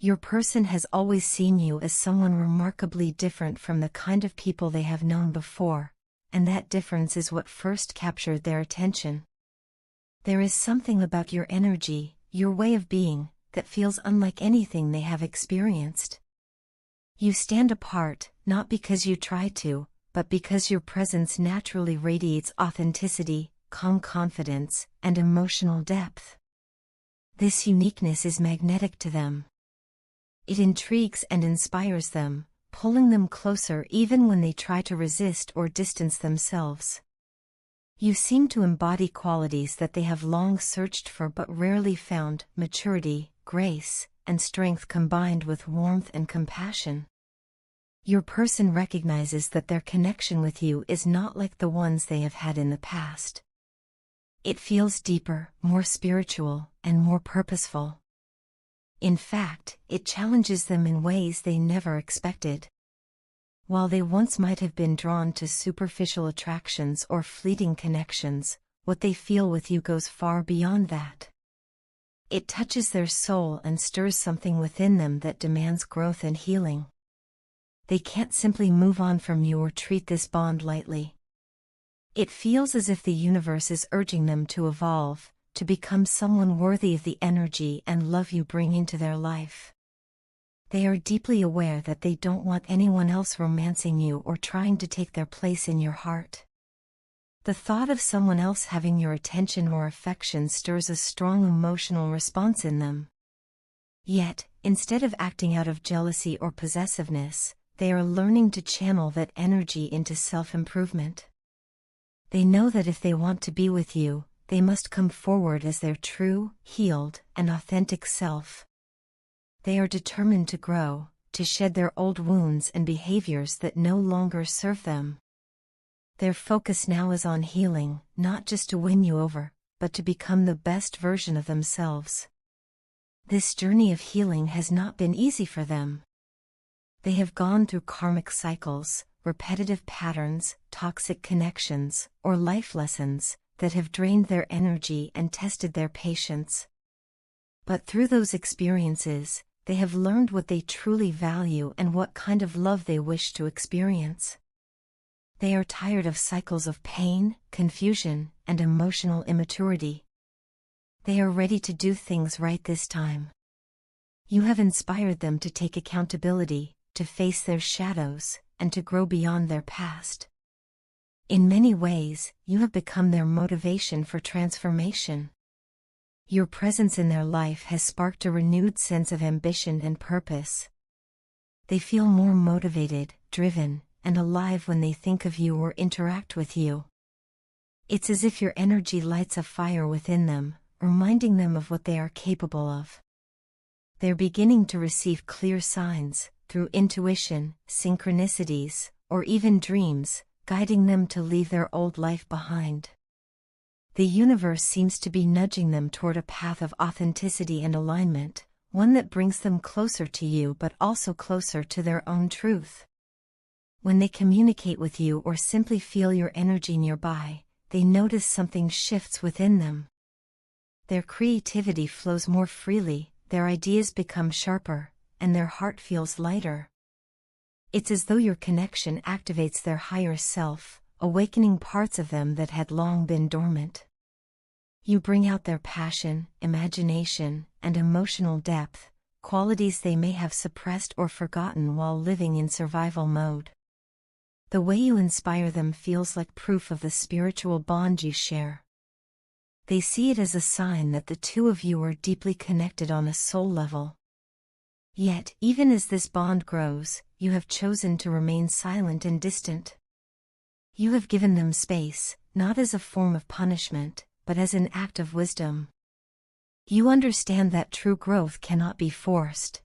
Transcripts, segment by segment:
Your person has always seen you as someone remarkably different from the kind of people they have known before, and that difference is what first captured their attention. There is something about your energy, your way of being, that feels unlike anything they have experienced. You stand apart, not because you try to, but because your presence naturally radiates authenticity, calm confidence, and emotional depth. This uniqueness is magnetic to them. It intrigues and inspires them, pulling them closer even when they try to resist or distance themselves. You seem to embody qualities that they have long searched for but rarely found: maturity, grace, and strength combined with warmth and compassion. Your person recognizes that their connection with you is not like the ones they have had in the past. It feels deeper, more spiritual, and more purposeful. In fact, it challenges them in ways they never expected. While they once might have been drawn to superficial attractions or fleeting connections, what they feel with you goes far beyond that. It touches their soul and stirs something within them that demands growth and healing. They can't simply move on from you or treat this bond lightly. It feels as if the universe is urging them to evolve, to become someone worthy of the energy and love you bring into their life. They are deeply aware that they don't want anyone else romancing you or trying to take their place in your heart. The thought of someone else having your attention or affection stirs a strong emotional response in them. Yet, instead of acting out of jealousy or possessiveness, they are learning to channel that energy into self-improvement. They know that if they want to be with you, they must come forward as their true, healed, and authentic self. They are determined to grow, to shed their old wounds and behaviors that no longer serve them. Their focus now is on healing, not just to win you over, but to become the best version of themselves. This journey of healing has not been easy for them. They have gone through karmic cycles, repetitive patterns, toxic connections, or life lessons that have drained their energy and tested their patience. But through those experiences, they have learned what they truly value and what kind of love they wish to experience. They are tired of cycles of pain, confusion, and emotional immaturity. They are ready to do things right this time. You have inspired them to take accountability, to face their shadows, and to grow beyond their past. In many ways, you have become their motivation for transformation. Your presence in their life has sparked a renewed sense of ambition and purpose. They feel more motivated, driven, and alive when they think of you or interact with you. It's as if your energy lights a fire within them, reminding them of what they are capable of. They're beginning to receive clear signs, through intuition, synchronicities, or even dreams, guiding them to leave their old life behind. The universe seems to be nudging them toward a path of authenticity and alignment, one that brings them closer to you but also closer to their own truth. When they communicate with you or simply feel your energy nearby, they notice something shifts within them. Their creativity flows more freely, their ideas become sharper, and their heart feels lighter. It's as though your connection activates their higher self, awakening parts of them that had long been dormant. You bring out their passion, imagination, and emotional depth, qualities they may have suppressed or forgotten while living in survival mode. The way you inspire them feels like proof of the spiritual bond you share. They see it as a sign that the two of you are deeply connected on a soul level. Yet, even as this bond grows, you have chosen to remain silent and distant. You have given them space, not as a form of punishment, but as an act of wisdom. You understand that true growth cannot be forced.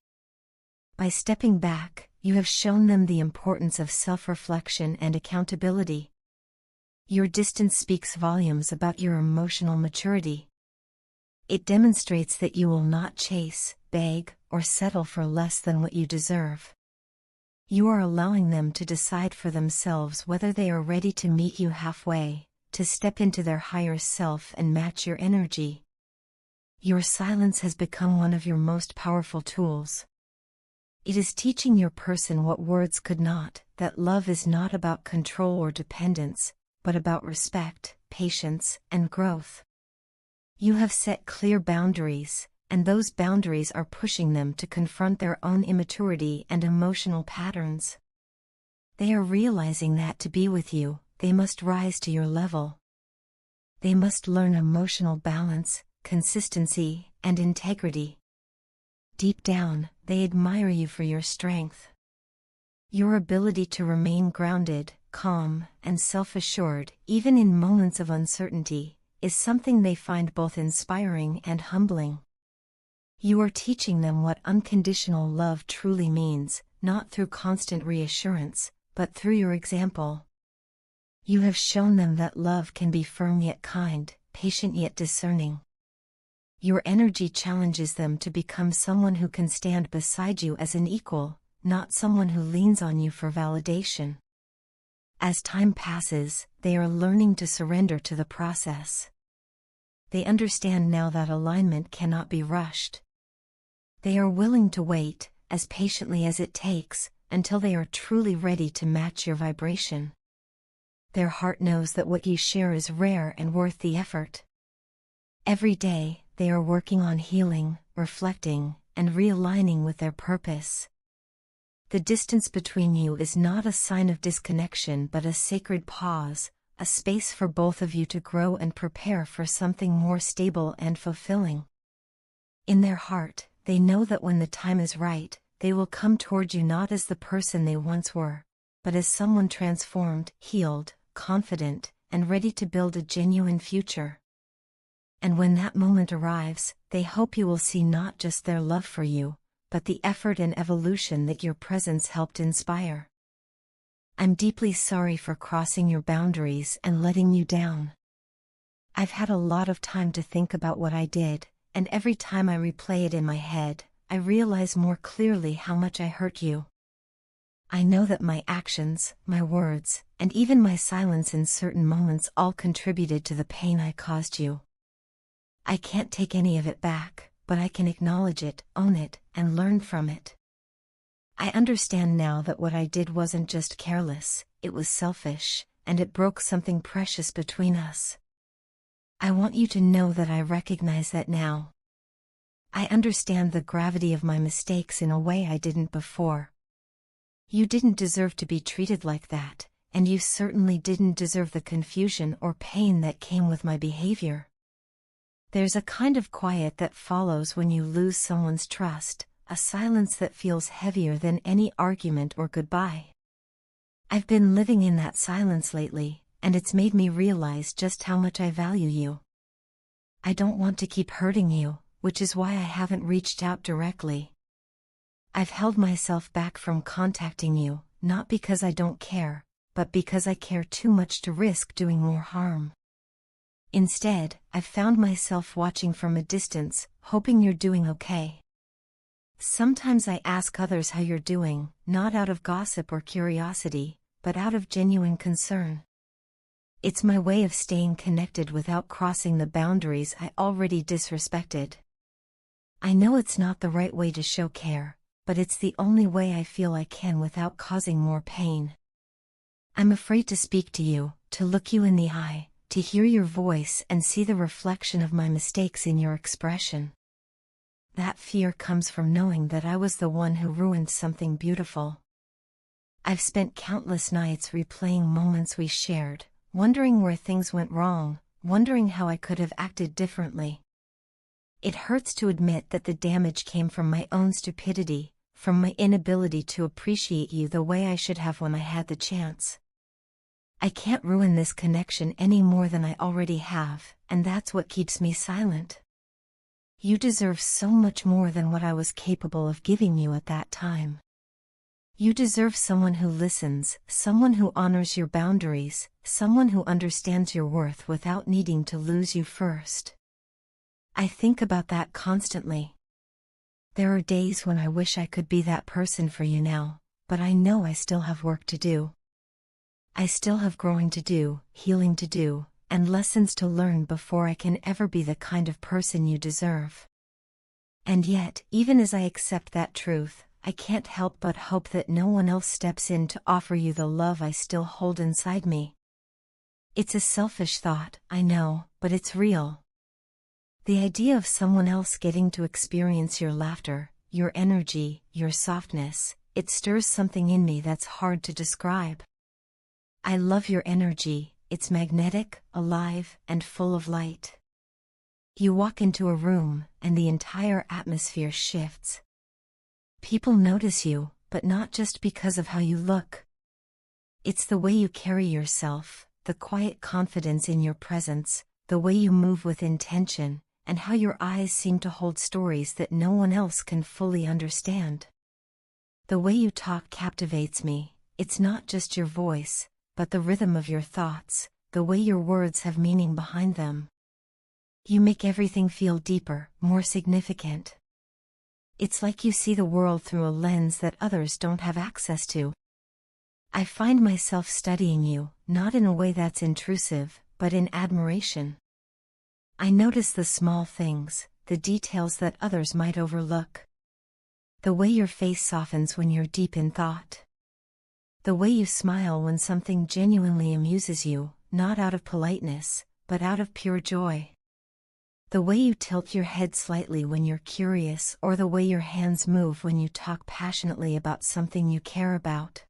By stepping back, you have shown them the importance of self-reflection and accountability. Your distance speaks volumes about your emotional maturity. It demonstrates that you will not chase, beg, or settle for less than what you deserve. You are allowing them to decide for themselves whether they are ready to meet you halfway, to step into their higher self and match your energy. Your silence has become one of your most powerful tools. It is teaching your person what words could not, that love is not about control or dependence, but about respect, patience, and growth. You have set clear boundaries, and those boundaries are pushing them to confront their own immaturity and emotional patterns. They are realizing that to be with you, they must rise to your level. They must learn emotional balance, consistency, and integrity. Deep down, they admire you for your strength. Your ability to remain grounded, calm, and self-assured, even in moments of uncertainty, is something they find both inspiring and humbling. You are teaching them what unconditional love truly means, not through constant reassurance, but through your example. You have shown them that love can be firm yet kind, patient yet discerning. Your energy challenges them to become someone who can stand beside you as an equal, not someone who leans on you for validation. As time passes, they are learning to surrender to the process. They understand now that alignment cannot be rushed. They are willing to wait, as patiently as it takes, until they are truly ready to match your vibration. Their heart knows that what you share is rare and worth the effort. Every day, they are working on healing, reflecting, and realigning with their purpose. The distance between you is not a sign of disconnection but a sacred pause, a space for both of you to grow and prepare for something more stable and fulfilling. In their heart, they know that when the time is right, they will come toward you not as the person they once were, but as someone transformed, healed, confident, and ready to build a genuine future. And when that moment arrives, they hope you will see not just their love for you, but the effort and evolution that your presence helped inspire. I'm deeply sorry for crossing your boundaries and letting you down. I've had a lot of time to think about what I did, and every time I replay it in my head, I realize more clearly how much I hurt you. I know that my actions, my words, and even my silence in certain moments all contributed to the pain I caused you. I can't take any of it back, but I can acknowledge it, own it, and learn from it. I understand now that what I did wasn't just careless, it was selfish, and it broke something precious between us. I want you to know that I recognize that now. I understand the gravity of my mistakes in a way I didn't before. You didn't deserve to be treated like that, and you certainly didn't deserve the confusion or pain that came with my behavior. There's a kind of quiet that follows when you lose someone's trust, a silence that feels heavier than any argument or goodbye. I've been living in that silence lately, and it's made me realize just how much I value you. I don't want to keep hurting you, which is why I haven't reached out directly. I've held myself back from contacting you, not because I don't care, but because I care too much to risk doing more harm. Instead, I've found myself watching from a distance, hoping you're doing okay. Sometimes I ask others how you're doing, not out of gossip or curiosity, but out of genuine concern. It's my way of staying connected without crossing the boundaries I already disrespected. I know it's not the right way to show care, but it's the only way I feel I can without causing more pain. I'm afraid to speak to you, to look you in the eye, to hear your voice and see the reflection of my mistakes in your expression. That fear comes from knowing that I was the one who ruined something beautiful. I've spent countless nights replaying moments we shared, wondering where things went wrong, wondering how I could have acted differently. It hurts to admit that the damage came from my own stupidity, from my inability to appreciate you the way I should have when I had the chance. I can't ruin this connection any more than I already have, and that's what keeps me silent. You deserve so much more than what I was capable of giving you at that time. You deserve someone who listens, someone who honors your boundaries, someone who understands your worth without needing to lose you first. I think about that constantly. There are days when I wish I could be that person for you now, but I know I still have work to do. I still have growing to do, healing to do, and lessons to learn before I can ever be the kind of person you deserve. And yet, even as I accept that truth, I can't help but hope that no one else steps in to offer you the love I still hold inside me. It's a selfish thought, I know, but it's real. The idea of someone else getting to experience your laughter, your energy, your softness, it stirs something in me that's hard to describe. I love your energy, it's magnetic, alive, and full of light. You walk into a room, and the entire atmosphere shifts. People notice you, but not just because of how you look. It's the way you carry yourself, the quiet confidence in your presence, the way you move with intention, and how your eyes seem to hold stories that no one else can fully understand. The way you talk captivates me. It's not just your voice, but the rhythm of your thoughts, the way your words have meaning behind them. You make everything feel deeper, more significant. It's like you see the world through a lens that others don't have access to. I find myself studying you, not in a way that's intrusive, but in admiration. I notice the small things, the details that others might overlook. The way your face softens when you're deep in thought. The way you smile when something genuinely amuses you, not out of politeness, but out of pure joy. The way you tilt your head slightly when you're curious, or the way your hands move when you talk passionately about something you care about.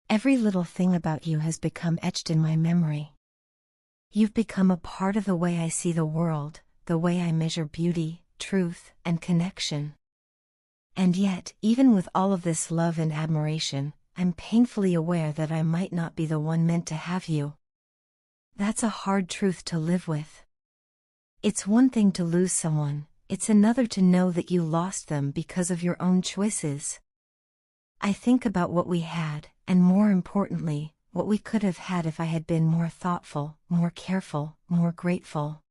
Every little thing about you has become etched in my memory. You've become a part of the way I see the world, the way I measure beauty, truth, and connection. And yet, even with all of this love and admiration, I'm painfully aware that I might not be the one meant to have you. That's a hard truth to live with. It's one thing to lose someone, it's another to know that you lost them because of your own choices. I think about what we had, and more importantly, what we could have had if I had been more thoughtful, more careful, more grateful.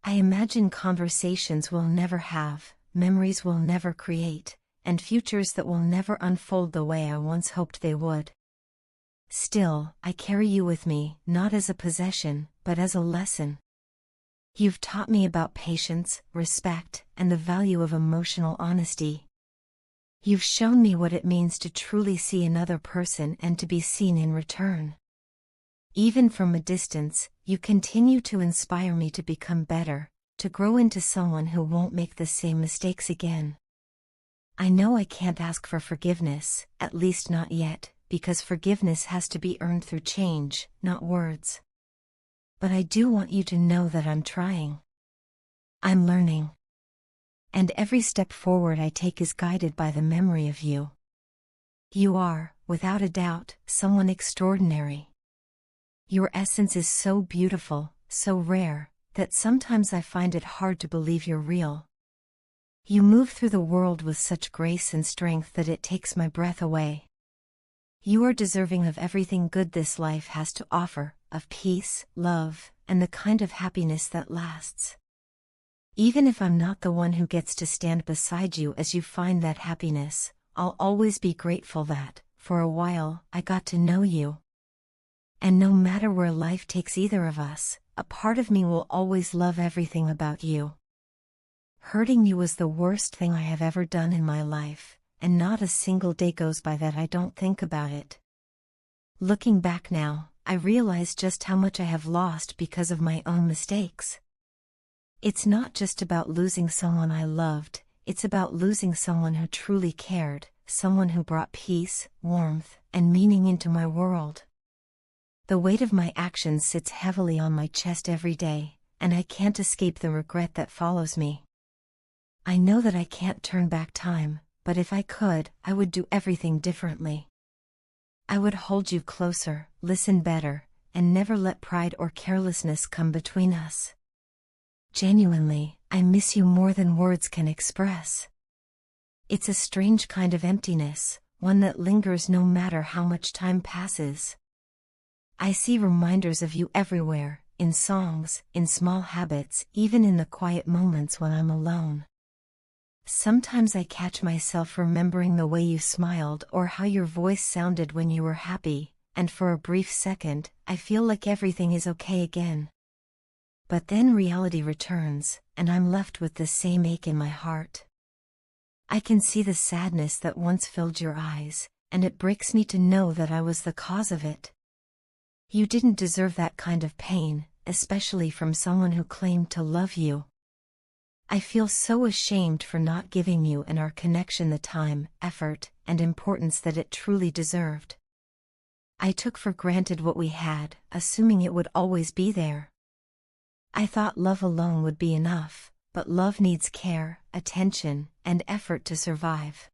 I imagine conversations we'll never have, memories we'll never create, and futures that will never unfold the way I once hoped they would. Still, I carry you with me, not as a possession, but as a lesson. You've taught me about patience, respect, and the value of emotional honesty. You've shown me what it means to truly see another person and to be seen in return. Even from a distance, you continue to inspire me to become better, to grow into someone who won't make the same mistakes again. I know I can't ask for forgiveness, at least not yet, because forgiveness has to be earned through change, not words. But I do want you to know that I'm trying. I'm learning. And every step forward I take is guided by the memory of you. You are, without a doubt, someone extraordinary. Your essence is so beautiful, so rare, that sometimes I find it hard to believe you're real. You move through the world with such grace and strength that it takes my breath away. You are deserving of everything good this life has to offer, of peace, love, and the kind of happiness that lasts. Even if I'm not the one who gets to stand beside you as you find that happiness, I'll always be grateful that, for a while, I got to know you. And no matter where life takes either of us, a part of me will always love everything about you. Hurting you was the worst thing I have ever done in my life, and not a single day goes by that I don't think about it. Looking back now, I realize just how much I have lost because of my own mistakes. It's not just about losing someone I loved, it's about losing someone who truly cared, someone who brought peace, warmth, and meaning into my world. The weight of my actions sits heavily on my chest every day, and I can't escape the regret that follows me. I know that I can't turn back time, but if I could, I would do everything differently. I would hold you closer, listen better, and never let pride or carelessness come between us. Genuinely, I miss you more than words can express. It's a strange kind of emptiness, one that lingers no matter how much time passes. I see reminders of you everywhere, in songs, in small habits, even in the quiet moments when I'm alone. Sometimes I catch myself remembering the way you smiled or how your voice sounded when you were happy, and for a brief second, I feel like everything is okay again. But then reality returns, and I'm left with the same ache in my heart. I can see the sadness that once filled your eyes, and it breaks me to know that I was the cause of it. You didn't deserve that kind of pain, especially from someone who claimed to love you. I feel so ashamed for not giving you and our connection the time, effort, and importance that it truly deserved. I took for granted what we had, assuming it would always be there. I thought love alone would be enough, but love needs care, attention, and effort to survive.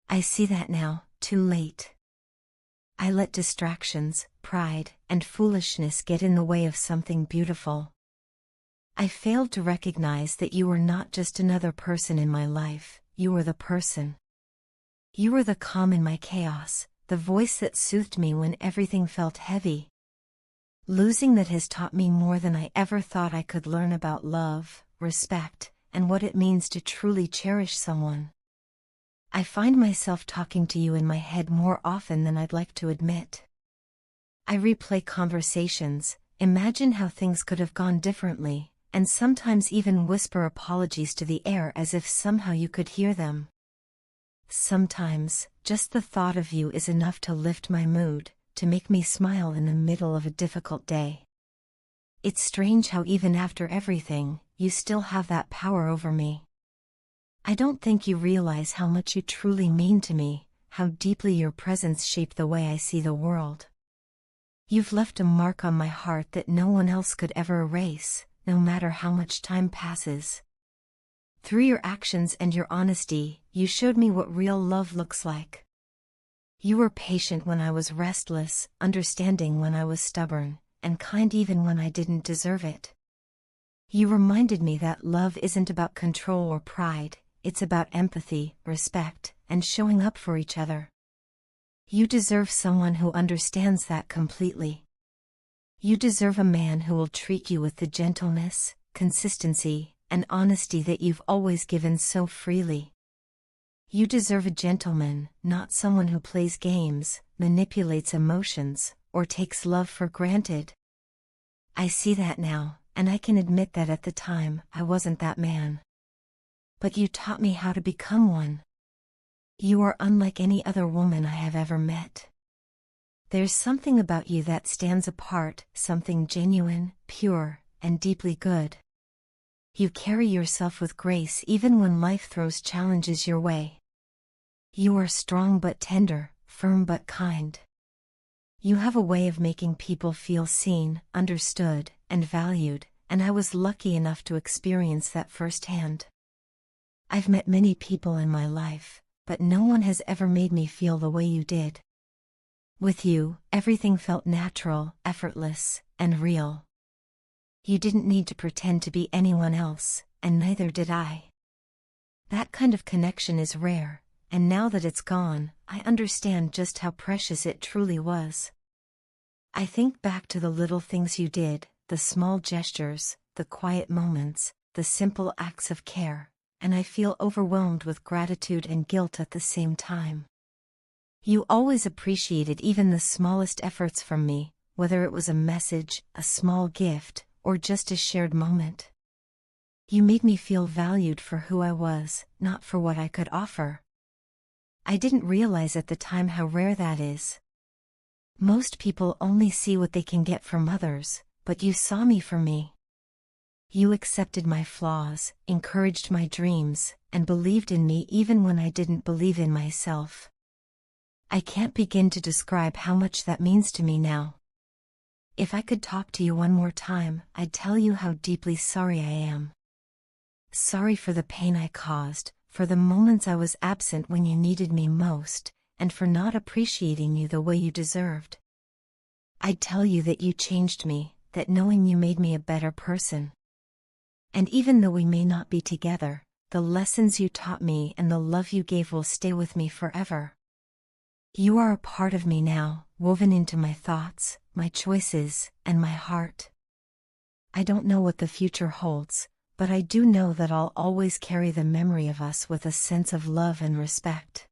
I see that now, too late. I let distractions, pride, and foolishness get in the way of something beautiful. I failed to recognize that you were not just another person in my life, you were the person. You were the calm in my chaos, the voice that soothed me when everything felt heavy. Losing that has taught me more than I ever thought I could learn about love, respect, and what it means to truly cherish someone. I find myself talking to you in my head more often than I'd like to admit. I replay conversations, imagine how things could have gone differently, and sometimes even whisper apologies to the air as if somehow you could hear them. Sometimes, just the thought of you is enough to lift my mood, to make me smile in the middle of a difficult day. It's strange how even after everything, you still have that power over me. I don't think you realize how much you truly mean to me, how deeply your presence shaped the way I see the world. You've left a mark on my heart that no one else could ever erase, no matter how much time passes. Through your actions and your honesty, you showed me what real love looks like. You were patient when I was restless, understanding when I was stubborn, and kind even when I didn't deserve it. You reminded me that love isn't about control or pride, it's about empathy, respect, and showing up for each other. You deserve someone who understands that completely. You deserve a man who will treat you with the gentleness, consistency, and honesty that you've always given so freely. You deserve a gentleman, not someone who plays games, manipulates emotions, or takes love for granted. I see that now, and I can admit that at the time, I wasn't that man. But you taught me how to become one. You are unlike any other woman I have ever met. There's something about you that stands apart, something genuine, pure, and deeply good. You carry yourself with grace even when life throws challenges your way. You are strong but tender, firm but kind. You have a way of making people feel seen, understood, and valued, and I was lucky enough to experience that firsthand. I've met many people in my life, but no one has ever made me feel the way you did. With you, everything felt natural, effortless, and real. You didn't need to pretend to be anyone else, and neither did I. That kind of connection is rare, and now that it's gone, I understand just how precious it truly was. I think back to the little things you did, the small gestures, the quiet moments, the simple acts of care, and I feel overwhelmed with gratitude and guilt at the same time. You always appreciated even the smallest efforts from me, whether it was a message, a small gift, or just a shared moment. You made me feel valued for who I was, not for what I could offer. I didn't realize at the time how rare that is. Most people only see what they can get from others, but you saw me for me. You accepted my flaws, encouraged my dreams, and believed in me even when I didn't believe in myself. I can't begin to describe how much that means to me now. If I could talk to you one more time, I'd tell you how deeply sorry I am. Sorry for the pain I caused, for the moments I was absent when you needed me most, and for not appreciating you the way you deserved. I'd tell you that you changed me, that knowing you made me a better person. And even though we may not be together, the lessons you taught me and the love you gave will stay with me forever. You are a part of me now, woven into my thoughts, my choices, and my heart. I don't know what the future holds, but I do know that I'll always carry the memory of us with a sense of love and respect.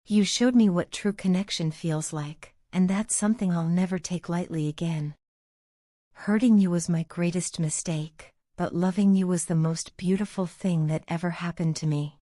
You showed me what true connection feels like, and that's something I'll never take lightly again. Hurting you was my greatest mistake, but loving you was the most beautiful thing that ever happened to me.